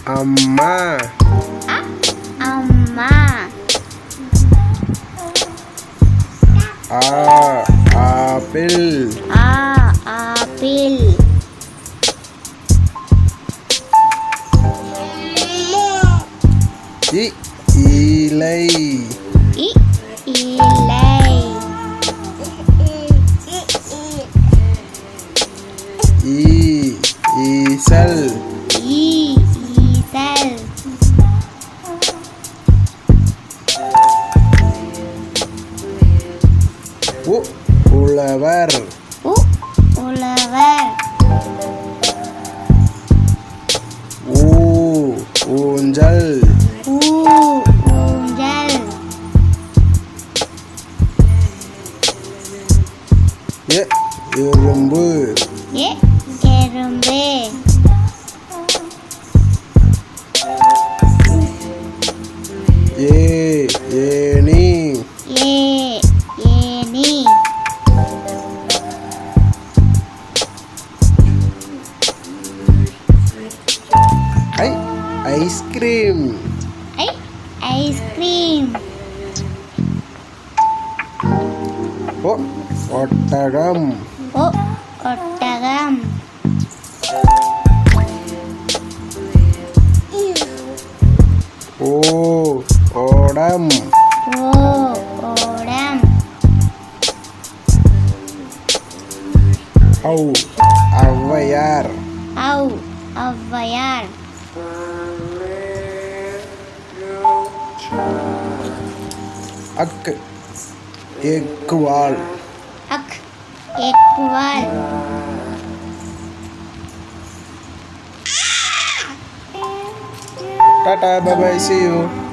அம்மா. அம்மா. Apple. Apple. இலை. இலை. ஈசல். ஈசல். உழவர். உழவர். ஊஞ்சல். ஊஞ்சல். எறும்பு. எறும்பு. ஏணி. ஏணி. ஐஸ்கிரீம். ஐஸ்கிரீம். ஒட்டகம். ஒட்டகம். ஓடம். ஓடம். Avvaiyar. Avvaiyar. எக்குவால். எக்குவால். Tata, bye bye, see you.